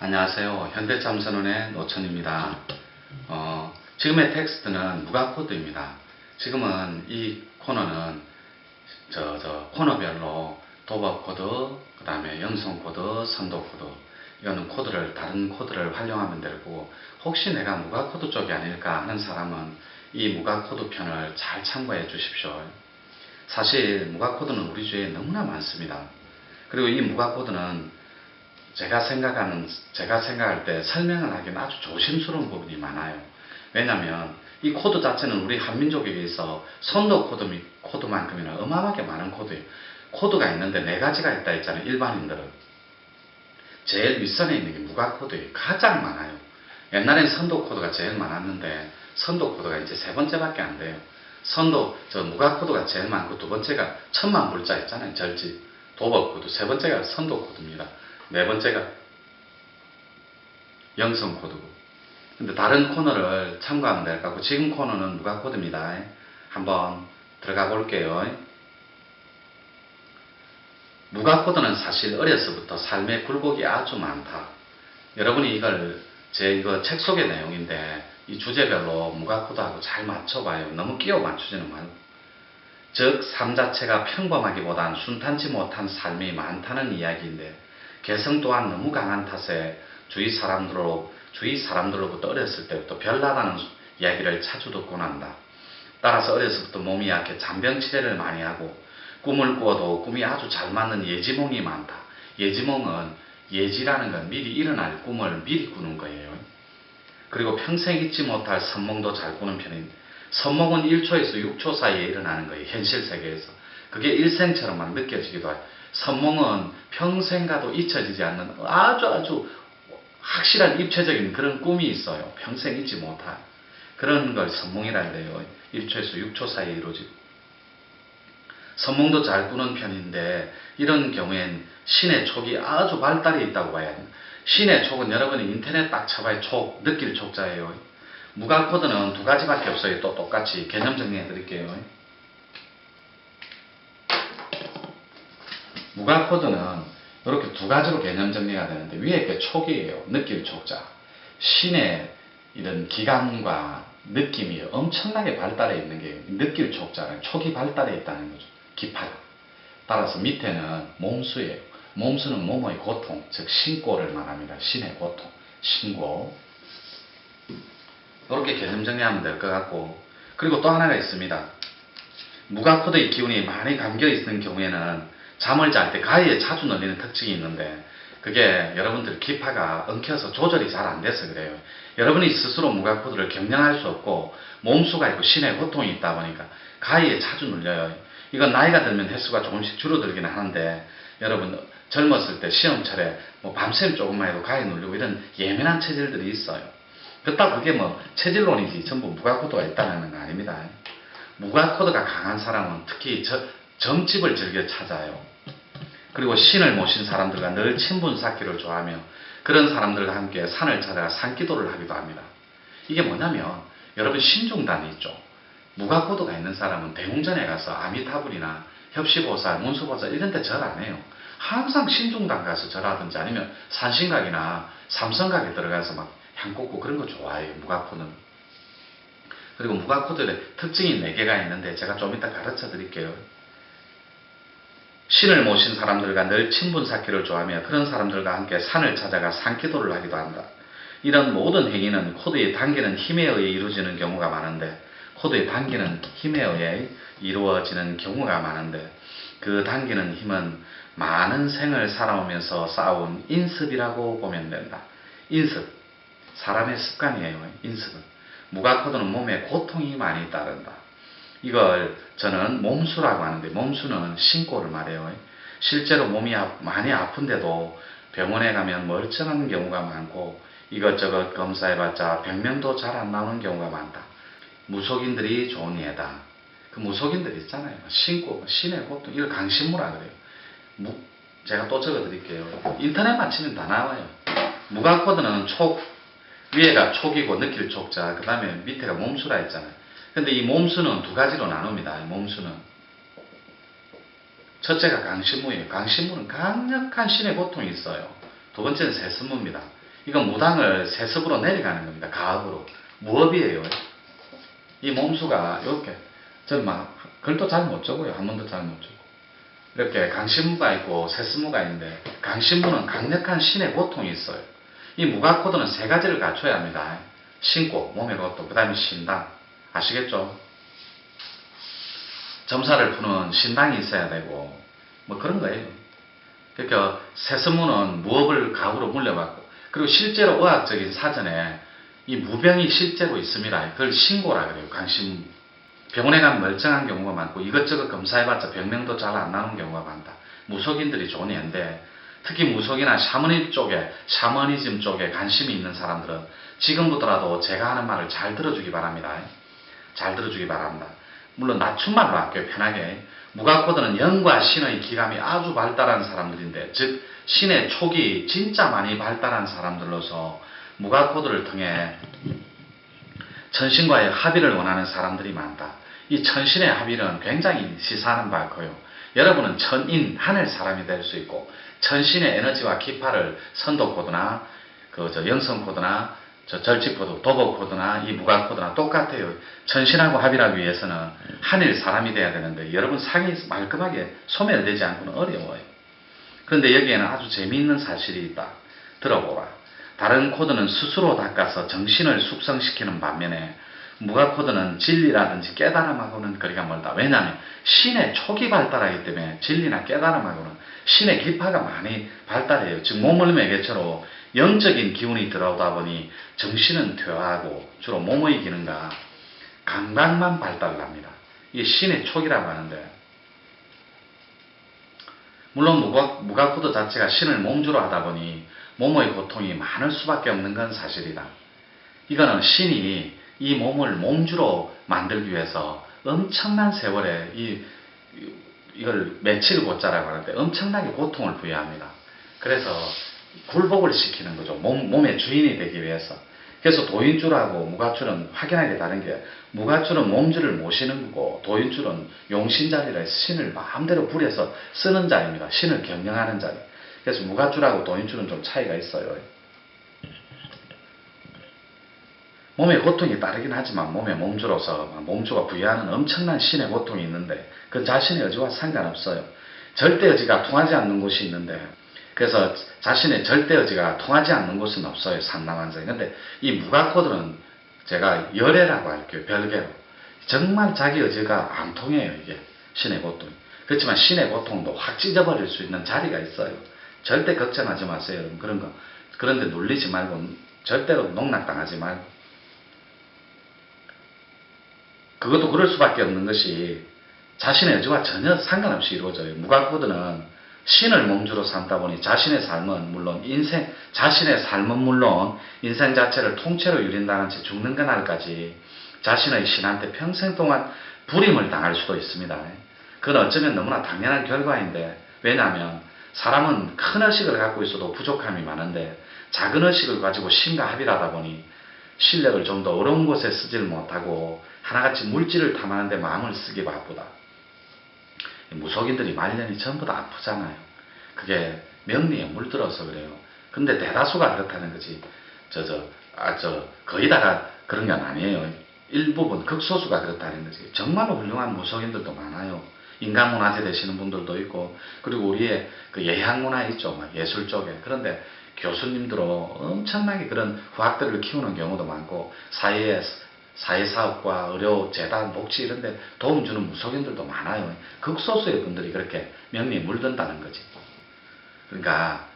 안녕하세요. 현대참선원의 노천입니다. 지금의 텍스트는 무가코드입니다. 지금은 이 코너는 코너별로 도박 코드, 그 다음에 연속 코드, 선도 코드, 이거는 다른 코드를 활용하면 되고, 혹시 내가 무가코드 쪽이 아닐까 하는 사람은 이 무가코드 편을 잘 참고해 주십시오. 사실 무가코드는 우리 주위에 너무나 많습니다. 그리고 이 무가코드는 제가 생각할 때 설명을 하기는 아주 조심스러운 부분이 많아요. 왜냐하면 이 코드 자체는 우리 한민족에 있어 선도 코드만큼이나 어마어마하게 많은 코드예요. 코드가 있는데 네 가지가 있다 했잖아요. 일반인들은 제일 윗선에 있는 게 무가코드예요. 가장 많아요. 옛날엔 선도 코드가 제일 많았는데 선도 코드가 이제 세 번째밖에 안 돼요. 무가코드가 제일 많고 두 번째가 천만 불자 있잖아요. 절집 도박 코드, 세 번째가 선도 코드입니다. 네 번째가 영성 코드고. 근데 다른 코너를 참고하면 될 것 같고, 지금 코너는 무가 코드입니다. 한번 들어가 볼게요. 무가 코드는 사실 어려서부터 삶의 굴곡이 아주 많다. 여러분이 이거 책 속의 내용인데 이 주제별로 무가 코드하고 잘 맞춰봐요. 너무 끼워 맞추지는 말고. 즉 삶 자체가 평범하기보단 순탄치 못한 삶이 많다는 이야기인데, 개성 또한 너무 강한 탓에 주위 사람들로부터 어렸을 때부터 별나라는 이야기를 자주 듣곤 한다. 따라서 어려서부터 몸이 약해 잔병치레를 많이 하고, 꿈을 꾸어도 꿈이 아주 잘 맞는 예지몽이 많다. 예지몽은 예지라는 건 미리 일어날 꿈을 미리 꾸는 거예요. 그리고 평생 잊지 못할 선몽도 잘 꾸는 편인. 선몽은 1초에서 6초 사이에 일어나는 거예요. 현실 세계에서. 그게 일생처럼만 느껴지기도 해요. 선몽은 평생 가도 잊혀지지 않는 아주 확실한 입체적인 그런 꿈이 있어요. 평생 잊지 못할 그런 걸 선몽이라 해요. 1초에서 6초 사이에 이루어지고. 선몽도 잘 꾸는 편인데, 이런 경우엔 신의 촉이 아주 발달해 있다고 봐야 합니다. 신의 촉은 여러분이 인터넷 딱 쳐봐야 촉, 느낄 촉자예요. 무가코드는 두 가지밖에 없어요. 또 똑같이 개념 정리해 드릴게요. 무가코드는 이렇게 두 가지로 개념 정리가 되는데, 위에 게 촉이에요. 느낄 촉자. 신의 이런 기감과 느낌이 엄청나게 발달해 있는 게 느낄 촉자는 촉이 발달해 있다는 거죠. 기파가. 따라서 밑에는 몸수예요. 몸수는 몸의 고통, 즉 신고를 말합니다. 신의 고통, 신고. 이렇게 개념 정리하면 될 것 같고, 그리고 또 하나가 있습니다. 무가코드의 기운이 많이 감겨 있는 경우에는 잠을 잘 때 가위에 자주 눌리는 특징이 있는데, 그게 여러분들 기파가 엉켜서 조절이 잘 안 돼서 그래요. 여러분이 스스로 무가코드를 경량할 수 없고 몸수가 있고 신의 고통이 있다 보니까 가위에 자주 눌려요. 이건 나이가 들면 횟수가 조금씩 줄어들기는 하는데, 여러분 젊었을 때 시험철에 밤샘 조금만 해도 가위 눌리고 이런 예민한 체질들이 있어요. 그렇다고 그게 체질론이지 전부 무가코드가 있다는 건 아닙니다. 무가코드가 강한 사람은 특히 점집을 즐겨 찾아요. 그리고 신을 모신 사람들과 늘 친분 쌓기를 좋아하며, 그런 사람들과 함께 산을 찾아가 산기도를 하기도 합니다. 이게 뭐냐면, 여러분 신중단이 있죠. 무가코드가 있는 사람은 대웅전에 가서 아미타불이나 협시보살, 문수보살 이런 데 절 안 해요. 항상 신중단 가서 절하든지 아니면 산신각이나 삼성각에 들어가서 막 향 꽂고 그런 거 좋아해요. 무가코드는. 그리고 무가코드의 특징이 4개가 있는데 제가 좀 이따 가르쳐 드릴게요. 신을 모신 사람들과 늘 친분 쌓기를 좋아하며, 그런 사람들과 함께 산을 찾아가 산기도를 하기도 한다. 이런 모든 행위는 코드의 당기는 힘에 의해 이루어지는 경우가 많은데, 그 당기는 힘은 많은 생을 살아오면서 쌓아온 인습이라고 보면 된다. 인습, 사람의 습관이에요. 인습은. 무가코드는 몸에 고통이 많이 따른다. 이걸 저는 몸수라고 하는데, 몸수는 신고를 말해요. 실제로 몸이 많이 아픈데도 병원에 가면 멀쩡한 경우가 많고, 이것저것 검사해봤자 병명도 잘 안 나오는 경우가 많다. 무속인들이 좋은 예다. 그 무속인들 있잖아요. 신고, 신의 고통, 이걸 강신무라 그래요. 제가 또 적어드릴게요. 인터넷만 치면 다 나와요. 무가코드는 위에가 촉이고 느낄 촉자, 그 다음에 밑에가 몸수라 했잖아요. 근데 이 몸수는 두 가지로 나눕니다. 몸수는 첫째가 강신무예요. 강신무는 강력한 신의 고통이 있어요. 두 번째는 세습무입니다. 이건 무당을 세습으로 내려가는 겁니다. 가업으로. 무업이에요. 이 몸수가 이렇게 저는 막 글도 잘 못 적어요. 한문도 잘 못 적고 이렇게 강신무가 있고 세습무가 있는데 강신무는 강력한 신의 고통이 있어요. 이 무가코드는 세 가지를 갖춰야 합니다. 신고, 몸의 고통, 그 다음에 신당. 아시겠죠? 점사를 푸는 신당이 있어야 되고 뭐 그런 거예요. 그러니까 세습무는 무업을 가업으로 물려받고 그리고 실제로 의학적인 사전에 이 무병이 실제로 있습니다. 그걸 신고라 그래요. 강신무. 병원에 가면 멀쩡한 경우가 많고 이것저것 검사해봤자 병명도 잘 안 나오는 경우가 많다. 무속인들이 좋은 예인데 특히 무속이나 샤머니즘 쪽에 관심이 있는 사람들은 지금부터라도 제가 하는 말을 잘 들어주기 바랍니다. 잘 들어주기 바랍니다. 물론 낮춤말로 할게요. 편하게. 무가코드는 영과 신의 기감이 아주 발달한 사람들인데 즉 신의 촉이 진짜 많이 발달한 사람들로서 무가코드를 통해 천신과의 합의를 원하는 사람들이 많다. 이 천신의 합의는 굉장히 시사하는 바가 커요. 여러분은 천인, 하늘 사람이 될 수 있고 천신의 에너지와 기파를 선도 코드나 영성 코드나 절지 코드, 도복 코드나 이 무가 코드나 똑같아요. 천신하고 합의하기 위해서는 하늘 사람이 돼야 되는데 여러분 상이 말끔하게 소멸되지 않고는 어려워요. 그런데 여기에는 아주 재미있는 사실이 있다. 들어보라. 다른 코드는 스스로 닦아서 정신을 숙성시키는 반면에 무가 코드는 진리라든지 깨달음하고는 거리가 멀다. 왜냐하면 신의 촉이 발달하기 때문에 진리나 깨달음하고는 신의 기파가 많이 발달해요. 즉 몸을 매개체로 영적인 기운이 들어오다 보니 정신은 퇴화하고 주로 몸의 기능과 감각만 발달합니다. 이게 신의 촉이라고 하는데 물론 무가 코드 자체가 신을 몸주로 하다 보니 몸의 고통이 많을 수밖에 없는 건 사실이다. 이거는 신이 이 몸을 몸주로 만들기 위해서 엄청난 세월에 이걸 며칠 고자라고 하는데 엄청나게 고통을 부여합니다. 그래서 굴복을 시키는 거죠. 몸의 주인이 되기 위해서. 그래서 도인줄하고 무가줄은 확연하게 다른 게 무가줄은 몸주를 모시는 거고 도인줄은 용신자리라 해서 신을 마음대로 부려서 쓰는 자리입니다. 신을 경영하는 자리. 그래서 무가줄하고 도인줄은 좀 차이가 있어요. 몸의 고통이 따르긴 하지만 몸의 몸주로서 몸주가 부여하는 엄청난 신의 고통이 있는데 그 자신의 의지와 상관없어요. 절대 의지가 통하지 않는 곳이 있는데 그래서 자신의 절대 의지가 통하지 않는 곳은 없어요. 산남한자에. 근데 이 무가코드는 제가 열애라고 할게요. 별개로. 정말 자기 의지가 안 통해요. 이게 신의 고통. 그렇지만 신의 고통도 확 찢어버릴 수 있는 자리가 있어요. 절대 걱정하지 마세요. 여러분. 그런 거. 그런데 눌리지 말고 절대로 농락당하지 말고 그것도 그럴 수밖에 없는 것이 자신의 의지와 전혀 상관없이 이루어져요. 무가코드는 신을 몸주로 삼다 보니 자신의 삶은 물론 인생 자체를 통째로 유린당한 채 죽는 그날까지 자신의 신한테 평생 동안 불임을 당할 수도 있습니다. 그건 어쩌면 너무나 당연한 결과인데 왜냐하면 사람은 큰 의식을 갖고 있어도 부족함이 많은데 작은 의식을 가지고 신과 합의를 하다 보니 실력을 좀 더 어려운 곳에 쓰지를 못하고 하나같이 물질을 탐하는 데 마음을 쓰기 바쁘다. 무속인들이 말년이 전부 다 아프잖아요. 그게 명리에 물들어서 그래요. 근데 대다수가 그렇다는 거지. 거의 다가 그런 건 아니에요. 일부분, 극소수가 그렇다는 거지. 정말로 훌륭한 무속인들도 많아요. 인간문화재 되시는 분들도 있고, 그리고 우리의 그 예향문화 있죠. 막 예술 쪽에. 그런데 교수님들로 엄청나게 그런 후학들을 키우는 경우도 많고, 사회사업과 의료, 재단, 복지 이런 데 도움 주는 무속인들도 많아요. 극소수의 분들이 그렇게 명리에 물든다는 거지. 그러니까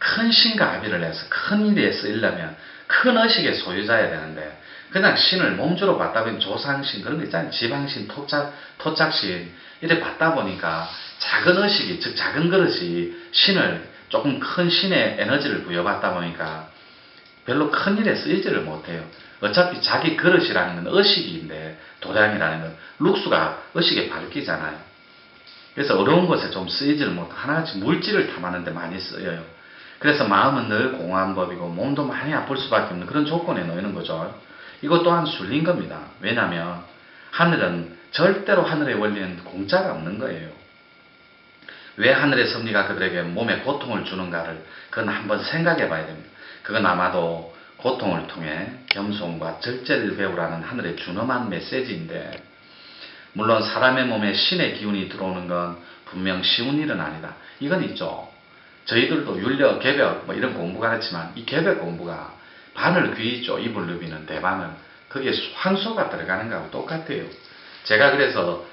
큰 신과 합의를 해서 큰 일에 쓰이려면 큰 의식의 소유자여야 되는데 그냥 신을 몸주로 받다 보니 조상신 그런 거 있잖아요. 지방신, 토착신 이렇게 받다 보니까 작은 의식이 즉 작은 그릇이 신을 조금 큰 신의 에너지를 부여받다 보니까 별로 큰 일에 쓰이지를 못해요. 어차피 자기 그릇이라는 건 의식인데 도량이라는 건 룩수가 의식에 밝히잖아요. 그래서 어려운 곳에 좀 쓰이지를 못하고 하나같이 물질을 탐하는 데 많이 쓰여요. 그래서 마음은 늘 공허한 법이고 몸도 많이 아플 수밖에 없는 그런 조건에 놓이는 거죠. 이것 또한 술린 겁니다. 왜냐하면 하늘은 절대로 하늘의 원리는 공짜가 없는 거예요. 왜 하늘의 섭리가 그들에게 몸에 고통을 주는가를 그건 한번 생각해 봐야 됩니다. 그건 아마도 고통을 통해 겸손과 절제를 배우라는 하늘의 준엄한 메시지인데, 물론 사람의 몸에 신의 기운이 들어오는 건 분명 쉬운 일은 아니다. 이건 있죠. 저희들도 윤려, 개벽 이런 공부 가르치지만 이 개벽 공부가 바늘 귀 있죠. 이불 누비는 대바늘. 거기에 황소가 들어가는 거하고 똑같아요. 제가 그래서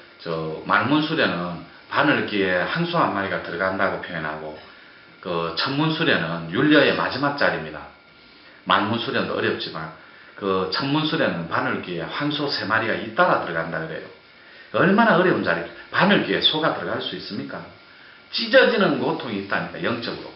말문수련은 바늘귀에 황소 한 마리가 들어간다고 표현하고, 그 천문수련은 윤려의 마지막 자리입니다. 말문수련도 어렵지만 그 천문수련은 바늘귀에 황소 3마리가 잇따라 들어간다 그래요. 얼마나 어려운 자리, 바늘귀에 소가 들어갈 수 있습니까? 찢어지는 고통이 있다니까, 영적으로.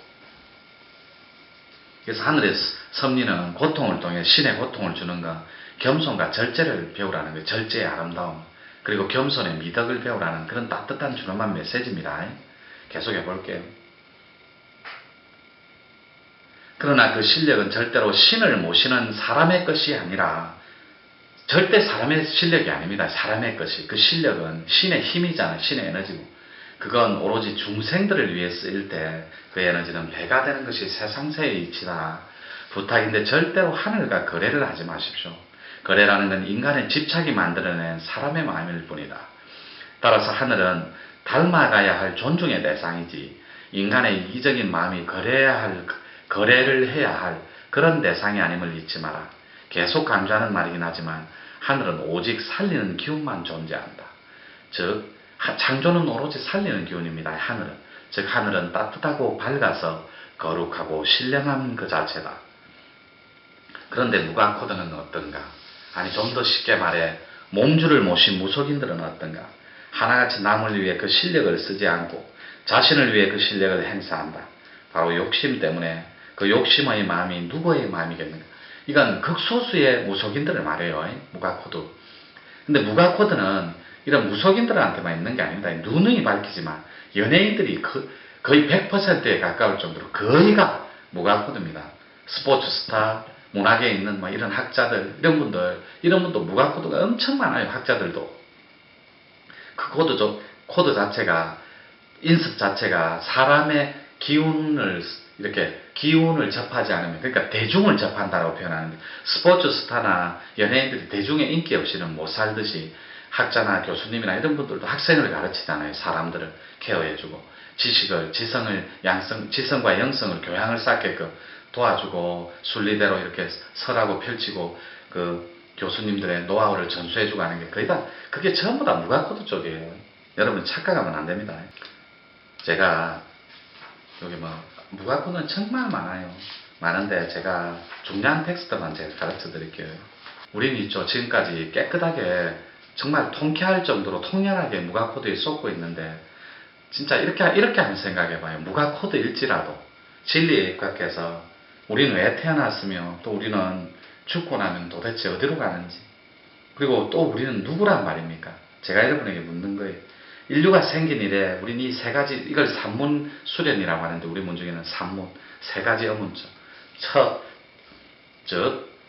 그래서 하늘의 섭리는 고통을 통해 신의 고통을 주는 것, 겸손과 절제를 배우라는 거예요. 절제의 아름다움, 그리고 겸손의 미덕을 배우라는 그런 따뜻한 준엄한 메시지입니다. 계속해 볼게요. 그러나 그 실력은 절대로 신을 모시는 사람의 것이 아니라, 절대 사람의 실력이 아닙니다. 사람의 것이. 그 실력은 신의 힘이잖아요. 신의 에너지고. 그건 오로지 중생들을 위해 쓰일 때 그 에너지는 배가 되는 것이 세상세의 이치다. 부탁인데 절대로 하늘과 거래를 하지 마십시오. 거래라는 건 인간의 집착이 만들어낸 사람의 마음일 뿐이다. 따라서 하늘은 닮아가야 할 존중의 대상이지, 인간의 이기적인 마음이 거래를 해야 할 그런 대상이 아님을 잊지 마라. 계속 강조하는 말이긴 하지만 하늘은 오직 살리는 기운만 존재한다. 즉 창조는 오로지 살리는 기운입니다. 하늘은. 즉 하늘은 따뜻하고 밝아서 거룩하고 신령한 그 자체다. 그런데 무가코드는 어떤가? 아니, 좀 더 쉽게 말해 몸주를 모신 무속인들은 어떤가? 하나같이 남을 위해 그 실력을 쓰지 않고 자신을 위해 그 실력을 행사한다. 바로 욕심 때문에. 그 욕심의 마음이 누구의 마음이겠는가? 이건 극소수의 무속인들을 말해요. 무가코드. 근데 무가코드는 이런 무속인들한테만 있는 게 아닙니다. 누누이 밝히지만 연예인들이 거의 100%에 가까울 정도로 거의가 무가코드입니다. 스포츠 스타, 문학에 있는 이런 학자들, 이런 분도 무가코드가 엄청 많아요. 학자들도. 그 코드 자체가, 인습 자체가 사람의 기운을 접하지 않으면, 그러니까 대중을 접한다라고 표현하는데, 스포츠 스타나 연예인들이 대중의 인기 없이는 못 살듯이 학자나 교수님이나 이런 분들도 학생을 가르치잖아요. 사람들을 케어해주고 지성과 영성을 교양을 쌓게끔 도와주고 순리대로 이렇게 설하고 펼치고 그 교수님들의 노하우를 전수해주고 하는 게 거의 다, 그게 전부 다 무가코드 쪽이에요. 여러분 착각하면 안 됩니다. 제가 여기 무가코드는 정말 많은데 제가 중요한 텍스트만 제가 가르쳐 드릴게요. 우리는 있죠, 지금까지 깨끗하게 정말 통쾌할 정도로 통렬하게 무가코드에 쏟고 있는데, 진짜 이렇게 한번 생각해봐요. 무가코드일지라도 진리에 입각해서 우리는 왜 태어났으며, 또 우리는 죽고 나면 도대체 어디로 가는지, 그리고 또 우리는 누구란 말입니까? 제가 여러분에게 묻는 거예요. 인류가 생긴 이래 우리는 이 3가지, 이걸 산문 수련이라고 하는데, 우리 문중에는 산문, 3가지 어문죠.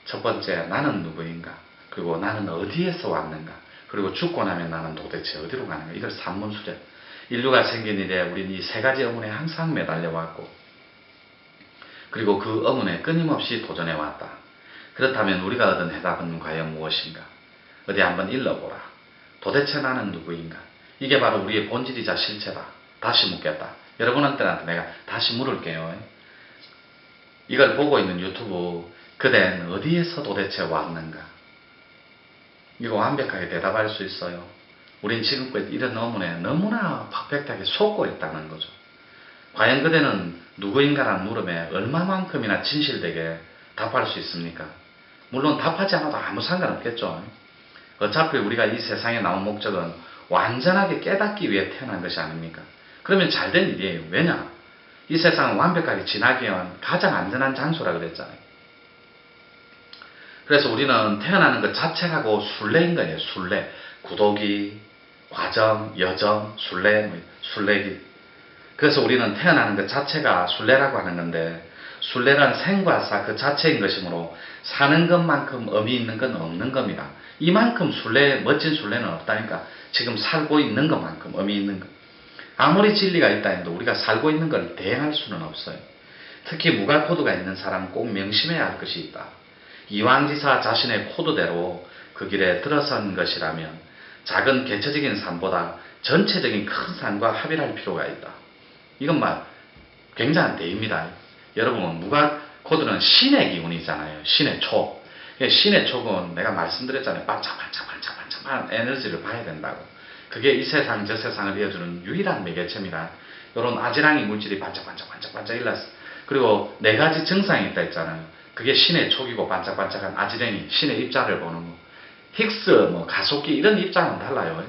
첫 번째, 나는 누구인가? 그리고 나는 어디에서 왔는가? 그리고 죽고 나면 나는 도대체 어디로 가는가? 이걸 산문 수련. 인류가 생긴 이래 우리는 이 3가지 어문에 항상 매달려 왔고, 그리고 그 어문에 끊임없이 도전해 왔다. 그렇다면 우리가 얻은 해답은 과연 무엇인가? 어디 한번 일러보라. 도대체 나는 누구인가? 이게 바로 우리의 본질이자 실체다. 다시 묻겠다. 여러분한테 내가 다시 물을게요. 이걸 보고 있는 유튜브, 그댄 어디에서 도대체 왔는가? 이거 완벽하게 대답할 수 있어요. 우린 지금껏 이런 어문에 너무나 퍼펙트하게 속고 있다는 거죠. 과연 그대는 누구인가라는 물음에 얼마만큼이나 진실되게 답할 수 있습니까? 물론 답하지 않아도 아무 상관없겠죠. 어차피 우리가 이 세상에 나온 목적은 완전하게 깨닫기 위해 태어난 것이 아닙니까? 그러면 잘된 일이에요. 왜냐? 이 세상은 완벽하게 지나기 위한 가장 안전한 장소라 그랬잖아요. 그래서 우리는 태어나는 것 자체하고 순례인 거예요. 순례. 구도기, 과정, 여정, 순례기. 그래서 우리는 태어나는 것 자체가 순례라고 하는 건데, 순례란 생과 사 그 자체인 것이므로 사는 것만큼 의미 있는 건 없는 겁니다. 이만큼 멋진 순례는 없다니까. 지금 살고 있는 것만큼 의미 있는 것. 아무리 진리가 있다 해도 우리가 살고 있는 걸 대행할 수는 없어요. 특히 무가 코드가 있는 사람은 꼭 명심해야 할 것이 있다. 이왕지사 자신의 코드대로 그 길에 들어선 것이라면 작은 개체적인 산보다 전체적인 큰 산과 합의를 할 필요가 있다. 이건 굉장한 대입니다. 여러분, 무가 코드는 신의 기운이잖아요. 신의 촉. 신의 촉은 내가 말씀드렸잖아요. 반짝반짝반짝반짝한 에너지를 봐야 된다고. 그게 이 세상 저 세상을 이어주는 유일한 매개체입니다. 이런 아지랑이 물질이 반짝반짝반짝반짝 일어났어. 그리고 네 가지 증상이 있다 했잖아요. 그게 신의 촉이고 반짝반짝한 아지랑이 신의 입자를 보는 거. 힉스, 가속기 이런 입자는 달라요.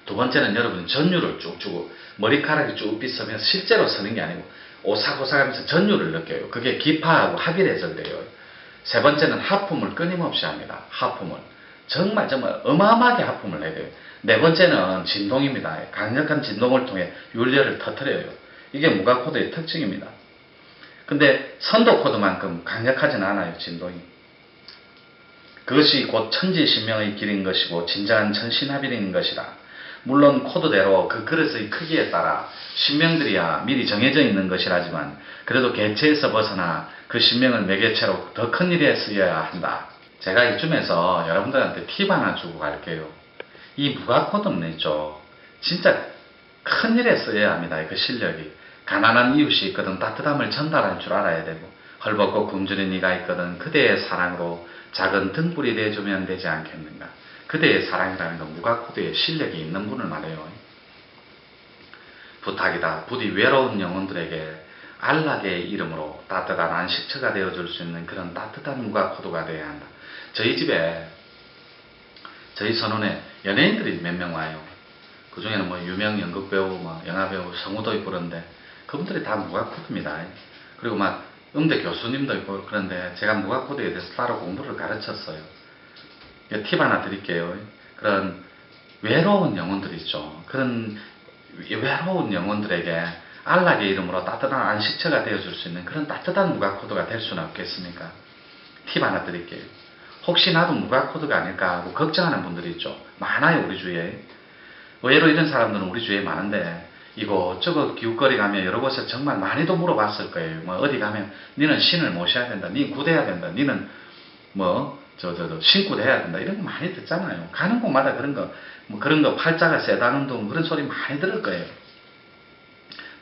두 번째는 여러분 전율을 쭉 주고 머리카락이 쭉 빗으면서 실제로 서는 게 아니고 오싹오싹하면서 전율을 느껴요. 그게 기파하고 합의를 해서 그래요. 세 번째는 하품을 끊임없이 합니다. 하품을 정말 어마어마하게 하품을 해야 돼요. 네 번째는 진동입니다. 강력한 진동을 통해 윤례를 터뜨려요. 이게 무가 코드의 특징입니다. 근데 선도 코드만큼 강력하진 않아요. 진동이. 그것이 곧 천지신명의 길인 것이고 진정한 천신합일인 것이라. 물론 코드대로 그 그릇의 크기에 따라 신명들이야 미리 정해져 있는 것이라지만 그래도 개체에서 벗어나 그 신명을 매개체로 더 큰 일에 쓰여야 한다. 제가 이쯤에서 여러분들한테 팁 하나 주고 갈게요. 이 무가 코드는 있죠. 진짜 큰 일에 쓰여야 합니다. 그 실력이. 가난한 이웃이 있거든 따뜻함을 전달할 줄 알아야 되고 헐벗고 굶주린 이가 있거든 그대의 사랑으로 작은 등불이 되어주면 되지 않겠는가. 그대의 사랑이라는 건 무가 코드에 실력이 있는 분을 말해요. 부탁이다. 부디 외로운 영혼들에게 안락의 이름으로 따뜻한 안식처가 되어줄 수 있는 그런 따뜻한 무가 코드가 되어야 한다. 저희 집에 저희 선원에 연예인들이 몇 명 와요. 그 중에는 유명 연극배우, 영화배우, 성우도 있고 그런데 그분들이 다 무가 코드입니다. 그리고 음대 교수님도 있고 그런데 제가 무가 코드에 대해서 따로 공부를 가르쳤어요. 팁 하나 드릴게요. 그런 외로운 영혼들 있죠. 그런 외로운 영혼들에게 안락의 이름으로 따뜻한 안식처가 되어줄 수 있는 그런 따뜻한 무가 코드가 될 수는 없겠습니까? 팁 하나 드릴게요. 혹시 나도 무가 코드가 아닐까 하고 걱정하는 분들이 있죠. 많아요, 우리 주위에. 의외로 이런 사람들은 우리 주위에 많은데 이곳저곳 기웃거리 가면 여러 곳에 정말 많이도 물어봤을 거예요. 어디 가면 니는 신을 모셔야 된다. 니 구대야 된다. 니는 신고 해야 된다. 이런 거 많이 듣잖아요. 가는 곳마다 그런 거 팔자가 세다는 등 그런 소리 많이 들을 거예요.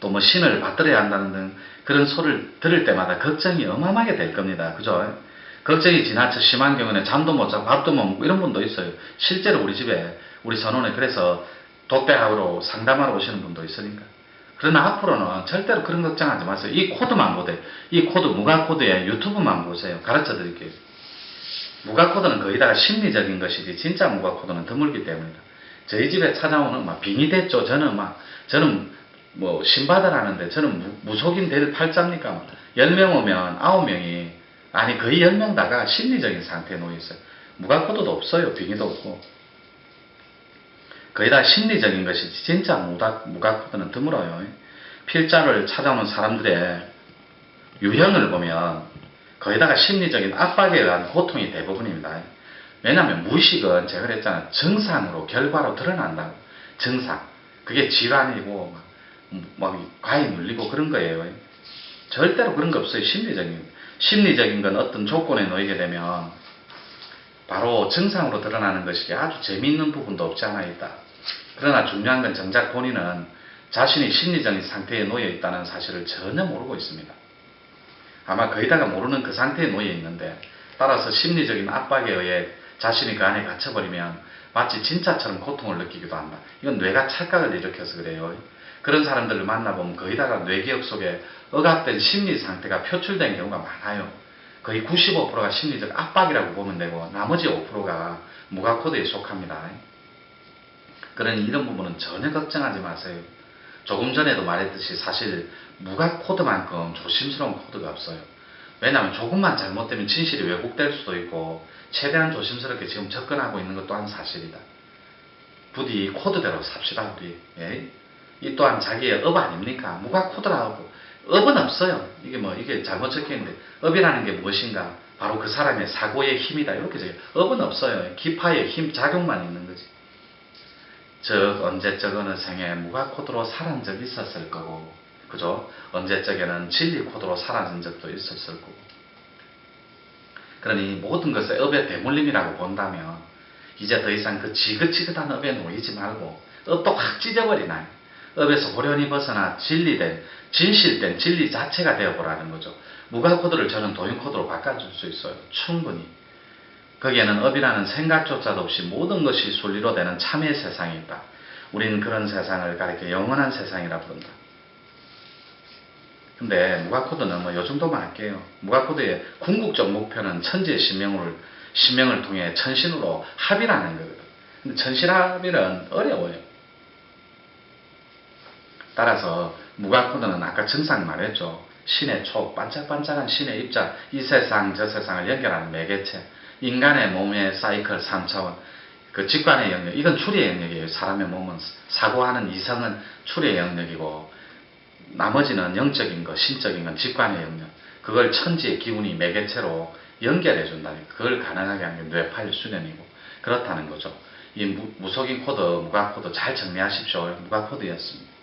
또 신을 받들어야 한다는 등 그런 소리를 들을 때마다 걱정이 어마어마하게 될 겁니다. 그죠? 걱정이 지나쳐 심한 경우는 잠도 못 자고 밥도 못 먹고 이런 분도 있어요. 실제로 우리 집에 우리 전원에 그래서 독백하러 상담하러 오시는 분도 있으니까. 그러나 앞으로는 절대로 그런 걱정하지 마세요. 이 코드만 보세요. 이 코드 무가 코드에 유튜브만 보세요. 가르쳐 드릴게요. 무가 코드는 거의다가 심리적인 것이지 진짜 무가 코드는 드물기 때문이다. 저희 집에 찾아오는 빙의 됐죠. 저는 신받으라는데 저는 무속인 될 팔자입니까? 10명 오면 9명이 거의 10명 다가 심리적인 상태에 놓여 있어요. 무가 코드도 없어요. 빙의도 없고. 거의 다 심리적인 것이지 진짜 무가 코드는 드물어요. 필자를 찾아오는 사람들의 유형을 보면 거의 다가 심리적인 압박에 의한 고통이 대부분입니다. 왜냐하면 무의식은 제가 그랬잖아요. 정상으로 결과로 드러난다고. 정상. 그게 질환이고 과잉 눌리고 그런 거예요. 절대로 그런 거 없어요. 심리적인 건 어떤 조건에 놓이게 되면 바로 정상으로 드러나는 것이 아주 재미있는 부분도 없지 않아 있다. 그러나 중요한 건 정작 본인은 자신이 심리적인 상태에 놓여 있다는 사실을 전혀 모르고 있습니다. 아마 거의다가 모르는 그 상태에 놓여 있는데 따라서 심리적인 압박에 의해 자신이 그 안에 갇혀버리면 마치 진짜처럼 고통을 느끼기도 한다. 이건 뇌가 착각을 일으켜서 그래요. 그런 사람들을 만나보면 거의다가 뇌기억 속에 억압된 심리 상태가 표출된 경우가 많아요. 거의 95%가 심리적 압박이라고 보면 되고 나머지 5%가 무가 코드에 속합니다. 그러니 이런 부분은 전혀 걱정하지 마세요. 조금 전에도 말했듯이 사실 무가 코드만큼 조심스러운 코드가 없어요. 왜냐하면 조금만 잘못되면 진실이 왜곡될 수도 있고 최대한 조심스럽게 지금 접근하고 있는 것 또한 사실이다. 부디 코드대로 삽시다 우리. 예? 이 또한 자기의 업 아닙니까? 무가 코드라고 업은 없어요. 이게 잘못 적혀있는데 업이라는 게 무엇인가? 바로 그 사람의 사고의 힘이다. 이렇게 적혀요. 업은 없어요. 기파의 힘 작용만 있는 거지. 언제적 어느 생에 무가 코드로 살은 적이 있었을 거고 그죠? 언제적에는 진리 코드로 사라진 적도 있었을 거고. 그러니 모든 것을 업의 대물림이라고 본다면 이제 더 이상 그 지긋지긋한 업에 놓이지 말고 업도 확 찢어버리나요? 업에서 호련히 벗어나 진리된, 진실된 진리 자체가 되어보라는 거죠. 무가 코드를 저는 도인 코드로 바꿔줄 수 있어요. 충분히. 거기에는 업이라는 생각조차도 없이 모든 것이 순리로 되는 참의 세상이 있다. 우리는 그런 세상을 가리켜 영원한 세상이라 부른다. 근데 무가코드는 뭐 요 정도만 할게요. 무가코드의 궁극적 목표는 천지의 신명을 통해 천신으로 합이라는 거거든. 근데 천신합일은 어려워요. 따라서 무가코드는 아까 정상 말했죠. 신의 촉, 반짝반짝한 신의 입자, 이 세상 저 세상을 연결하는 매개체, 인간의 몸의 사이클 3차원, 그 직관의 영역, 이건 추리의 영역이에요. 사람의 몸은 사고하는 이성은 추리의 영역이고 나머지는 영적인 것, 신적인 건 직관의 영역. 그걸 천지의 기운이 매개체로 연결해 준다니 그걸 가능하게 하는 게 뇌파일 수련이고 그렇다는 거죠. 이 무속인 코드, 무가 코드 잘 정리하십시오. 무가 코드였습니다.